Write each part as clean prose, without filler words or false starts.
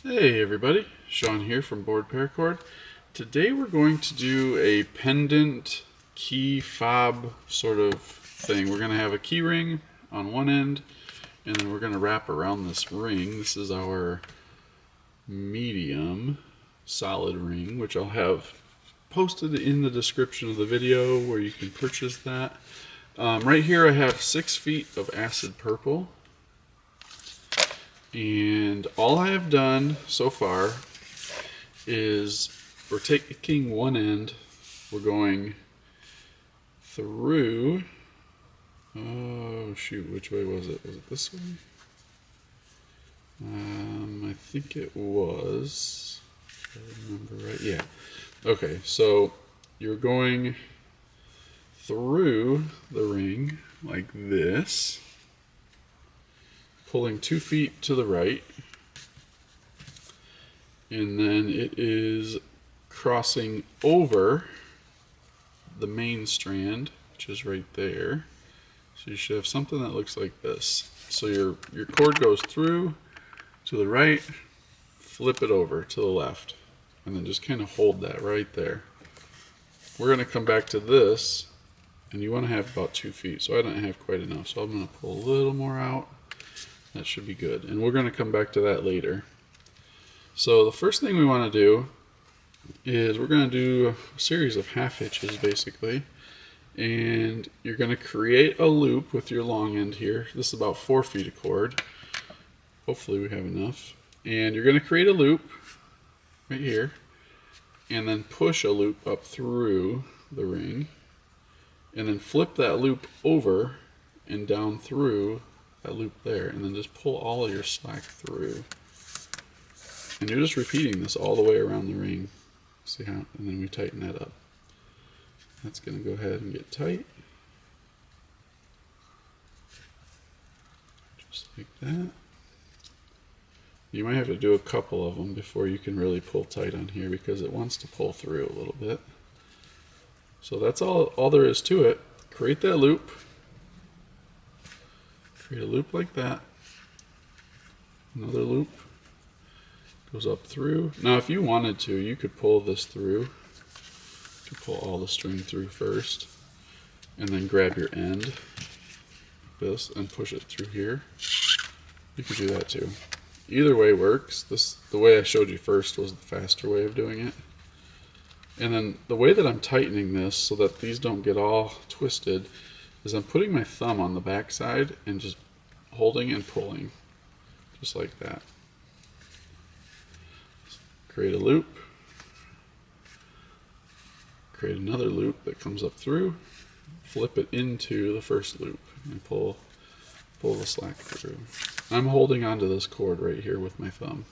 Hey everybody, Sean here from BoredParacord. Today we're going to do a pendant key fob sort of thing. We're going to have a key ring on one end and then we're going to wrap around this ring. This is our medium solid ring, which I'll have posted in the description of the video where you can purchase that. Right here I have 6 feet of acid purple. And all I have done so far is we're taking one end, we're going through, oh shoot, which way was it? Was it this way? I think it was, if I remember right, yeah. Okay, so you're going through the ring like this, pulling 2 feet to the right, and then it is crossing over the main strand, which is right there. So you should have something that looks like this. So your cord goes through to the right, flip it over to the left, and then just kind of hold that right there. We're going to come back to this, and you want to have about 2 feet. So I don't have quite enough, so I'm going to pull a little more out. That should be good. And we're going to come back to that later. So the first thing we want to do is we're going to do a series of half hitches basically. And you're going to create a loop with your long end here. This is about 4 feet of cord. Hopefully we have enough. And you're going to create a loop right here. And then push a loop up through the ring. And then flip that loop over and down through that loop there, and then just pull all of your slack through. And you're just repeating this all the way around the ring. See how? And then we tighten that up. That's going to go ahead and get tight. Just like that. You might have to do a couple of them before you can really pull tight on here because it wants to pull through a little bit. So that's all there is to it. Create that loop. Create a loop like that. Another loop goes up through. Now if you wanted to, you could pull this through. You could pull all the string through first and then grab your end like this and push it through here. You could do that too. Either way works. The way I showed you first was the faster way of doing it. And then the way that I'm tightening this so that these don't get all twisted is I'm putting my thumb on the back side and just holding and pulling, just like that. Create a loop, create another loop that comes up through, flip it into the first loop, and pull the slack through. I'm holding onto this cord right here with my thumb,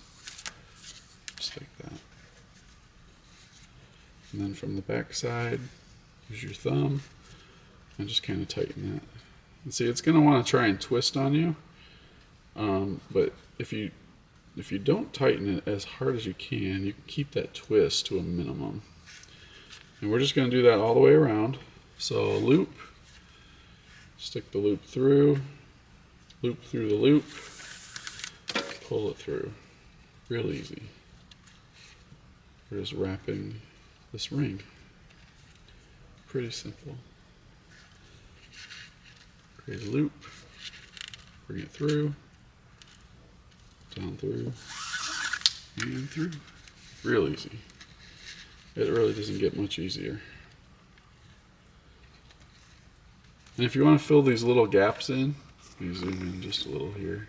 just like that. And then from the back side, use your thumb and just kind of tighten that. And see, it's going to want to try and twist on you, but if you don't tighten it as hard as you can keep that twist to a minimum. And we're just going to do that all the way around. So loop, stick the loop through the loop, pull it through. Real easy. We're just wrapping this ring. Pretty simple. Create a loop, bring it through, down through, and through. Real easy. It really doesn't get much easier. And if you want to fill these little gaps in, let me zoom in just a little here.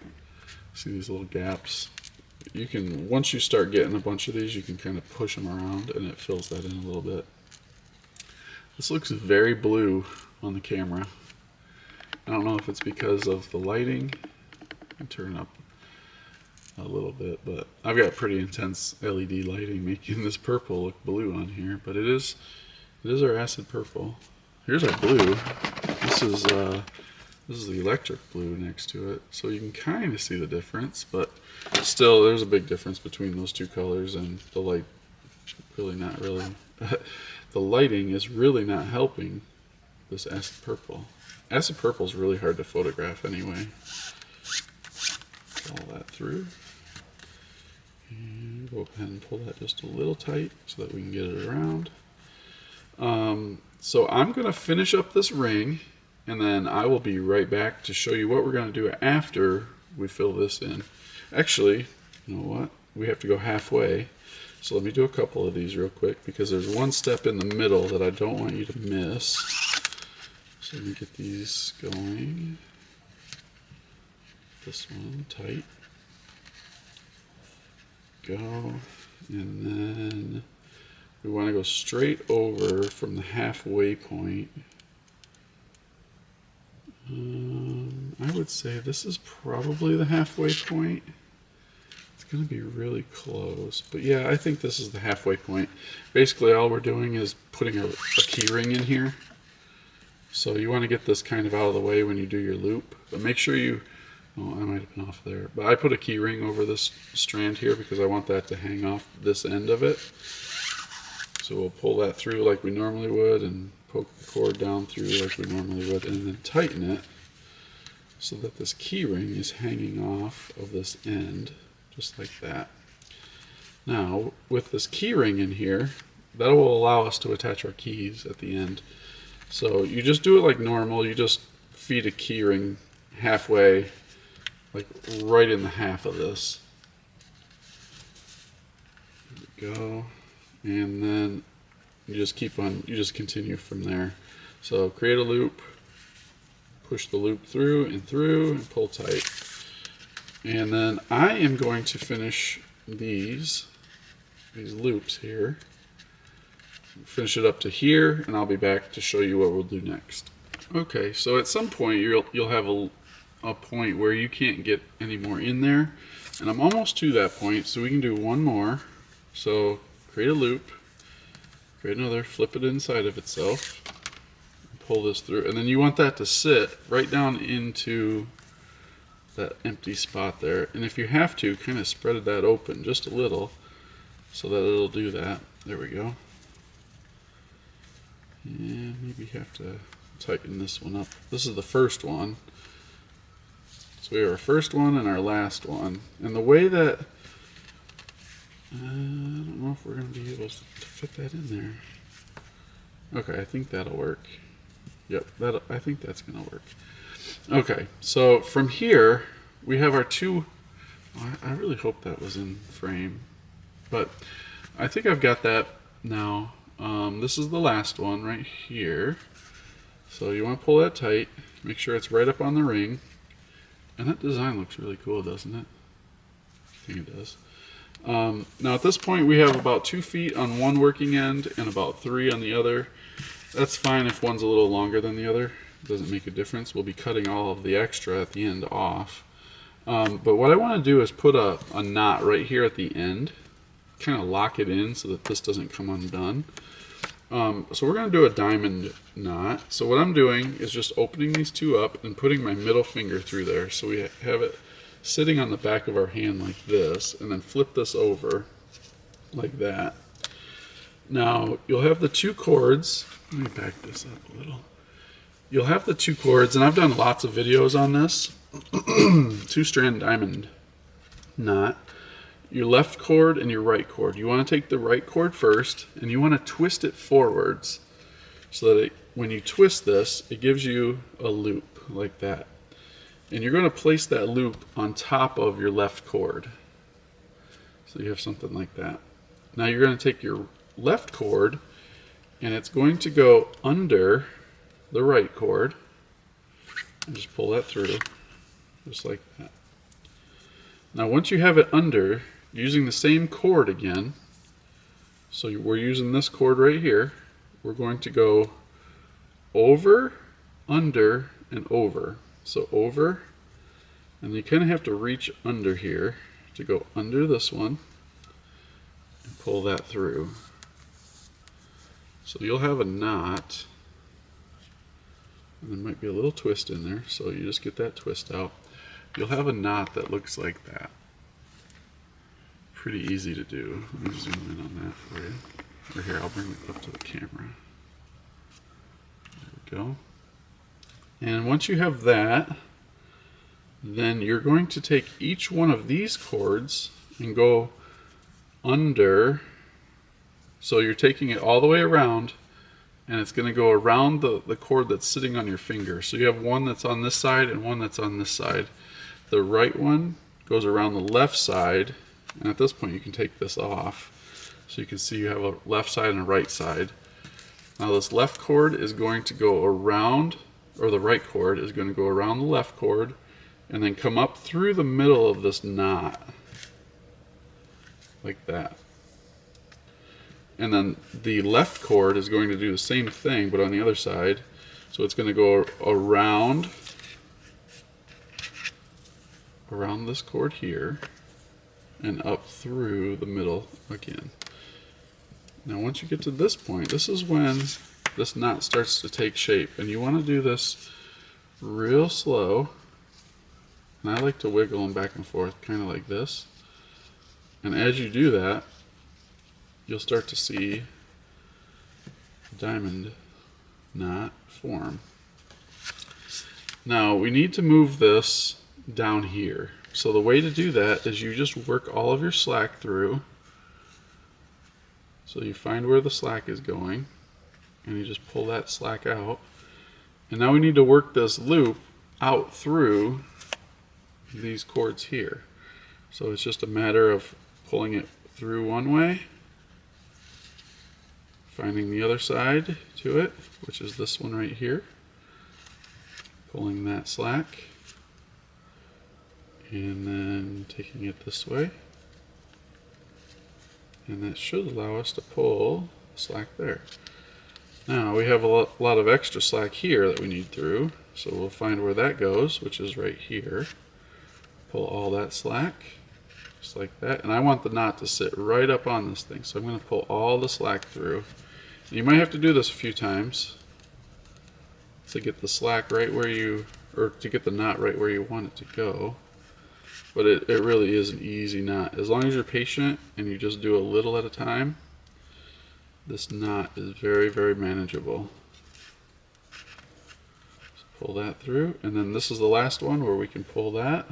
See these little gaps? You can, once you start getting a bunch of these, you can kind of push them around and it fills that in a little bit. This looks very blue on the camera. I don't know if it's because of the lighting. I turn up a little bit, but I've got pretty intense LED lighting making this purple look blue on here, but it is our acid purple. Here's our blue. This is the electric blue next to it, so you can kind of see the difference, but still there's a big difference between those two colors, and the light really not really the lighting is really not helping this acid purple. Acid purple is really hard to photograph anyway. All that through. And go ahead and pull that just a little tight so that we can get it around. So I'm going to finish up this ring, and then I will be right back to show you what we're going to do after we fill this in. Actually, you know what? We have to go halfway. So let me do a couple of these real quick, because there's one step in the middle that I don't want you to miss. So let me get these going. This one tight. Go. And then we want to go straight over from the halfway point. I would say this is probably the halfway point. It's going to be really close. But yeah, I think this is the halfway point. Basically, all we're doing is putting a key ring in here. So you want to get this kind of out of the way when you do your loop. But make sure you... Oh, I might have been off there. But I put a key ring over this strand here because I want that to hang off this end of it. So we'll pull that through like we normally would and poke the cord down through like we normally would, and then tighten it so that this key ring is hanging off of this end, just like that. Now, with this key ring in here, that will allow us to attach our keys at the end. So you just do it like normal. You just feed a key ring halfway, like right in the half of this. There we go. And then you just keep on, you just continue from there. So create a loop, push the loop through, and pull tight. And then I am going to finish these loops here. Finish it up to here, and I'll be back to show you what we'll do next. Okay, so at some point you'll have a point where you can't get any more in there, and I'm almost to that point, so we can do one more. So create a loop, create another, flip it inside of itself, pull this through, and then you want that to sit right down into that empty spot there. And if you have to, kind of spread that open just a little so that it'll do that. There we go. And maybe have to tighten this one up. This is the first one. So we have our first one and our last one. And the way that, I don't know if we're going to be able to fit that in there. Okay, I think that'll work. Yep, I think that's going to work. Okay, so from here, we have our two, I really hope that was in frame, but I think I've got that now. This is the last one right here. So you want to pull that tight, make sure it's right up on the ring. And that design looks really cool, doesn't it? I think it does. Now at this point we have about 2 feet on one working end and about 3 on the other. That's fine if one's a little longer than the other. It doesn't make a difference. We'll be cutting all of the extra at the end off. But what I want to do is put a knot right here at the end. Kind of lock it in so that this doesn't come undone. So we're going to do a diamond knot. So what I'm doing is just opening these two up and putting my middle finger through there. So we have it sitting on the back of our hand like this, and then flip this over like that. Now you'll have the 2 cords. Let me back this up a little. You'll have the 2 cords, and I've done lots of videos on this. 2-strand diamond knot. Your left cord and your right cord. You want to take the right cord first, and you want to twist it forwards so that when you twist this, it gives you a loop like that. And you're going to place that loop on top of your left cord. So you have something like that. Now you're going to take your left cord, and it's going to go under the right cord, and just pull that through, just like that. Now once you have it under, using the same cord again, so we're using this cord right here, we're going to go over, under, and over. So over, and you kind of have to reach under here to go under this one and pull that through. So you'll have a knot, and there might be a little twist in there, so you just get that twist out. You'll have a knot that looks like that. Pretty easy to do. Let me zoom in on that for you. Or here, I'll bring it up to the camera. There we go. And once you have that, then you're going to take each one of these cords and go under, so you're taking it all the way around, and it's going to go around the cord that's sitting on your finger. So you have one that's on this side and one that's on this side. The right one goes around the left side, and at this point you can take this off. So you can see you have a left side and a right side. Now this left cord is going to go around, or the right cord is going to go around the left cord and then come up through the middle of this knot, like that. And then the left cord is going to do the same thing, but on the other side. So it's going to go around this cord here and up through the middle again. Now once you get to this point, this is when this knot starts to take shape, and you want to do this real slow. And I like to wiggle them back and forth, kind of like this. And as you do that, you'll start to see a diamond knot form. Now we need to move this down here. So the way to do that is you just work all of your slack through. So you find where the slack is going, and you just pull that slack out. And now we need to work this loop out through these cords here. So it's just a matter of pulling it through one way, finding the other side to it, which is this one right here, pulling that slack, and then taking it this way, and that should allow us to pull the slack there. Now we have a lot of extra slack here that we need through, so we'll find where that goes, which is right here. Pull all that slack, just like that, and I want the knot to sit right up on this thing, so I'm going to pull all the slack through. And you might have to do this a few times to get the slack right where you, or to get the knot right where you want it to go. But it really is an easy knot. As long as you're patient and you just do a little at a time, this knot is very, very manageable. So pull that through, and then this is the last one where we can pull that.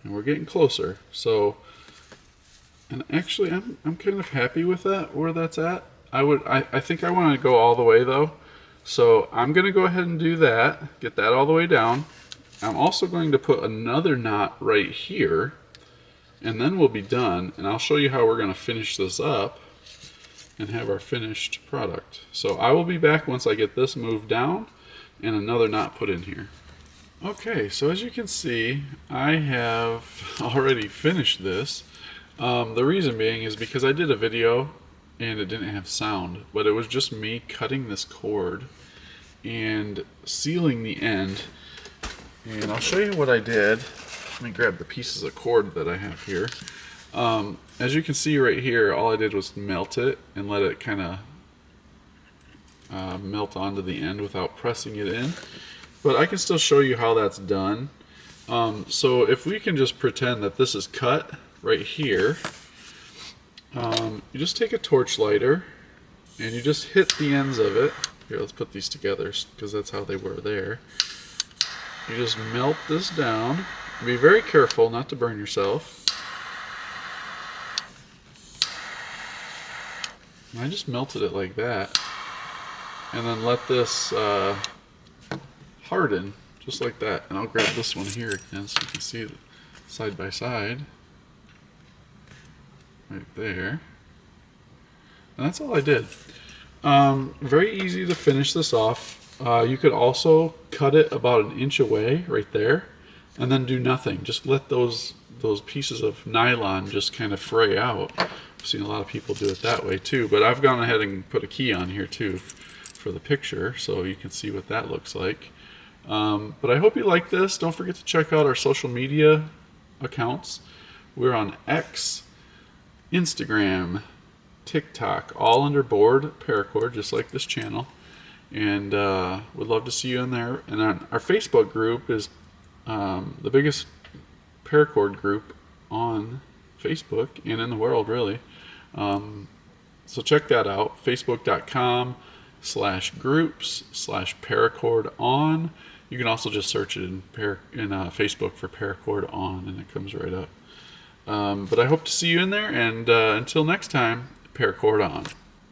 And we're getting closer. So, and actually I'm kind of happy with that, where that's at. I think I want to go all the way though. So I'm going to go ahead and do that, get that all the way down. I'm also going to put another knot right here, and then we'll be done, and I'll show you how we're going to finish this up and have our finished product. So I will be back once I get this moved down and another knot put in here. Okay, so as you can see, I have already finished this. The reason being is because I did a video and it didn't have sound, but it was just me cutting this cord and sealing the end. And I'll show you what I did. Let me grab the pieces of cord that I have here. As you can see right here, all I did was melt it and let it kind of melt onto the end without pressing it in. But I can still show you how that's done. So if we can just pretend that this is cut right here, you just take a torch lighter and you just hit the ends of it. Here, let's put these together because that's how they were there. You just melt this down. Be very careful not to burn yourself. And I just melted it like that. And then let this harden, just like that. And I'll grab this one here again so you can see it side by side. Right there. And that's all I did. Very easy to finish this off. You could also cut it about 1 inch away right there and then do nothing. Just let those pieces of nylon just kind of fray out. I've seen a lot of people do it that way too, but I've gone ahead and put a key on here too for the picture so you can see what that looks like. But I hope you like this. Don't forget to check out our social media accounts. We're on X, Instagram, TikTok, all under BoredParacord, just like this channel. And we'd love to see you in there. And our Facebook group is the biggest paracord group on Facebook and in the world, really. So check that out, facebook.com/groups/paracord-on. You can also just search it in Facebook for Paracord On, and it comes right up. But I hope to see you in there, and until next time, paracord on.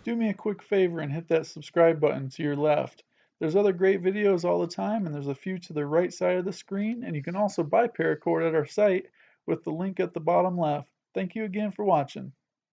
Do me a quick favor and hit that subscribe button to your left. There's other great videos all the time, and there's a few to the right side of the screen, and you can also buy Paracord at our site with the link at the bottom left. Thank you again for watching.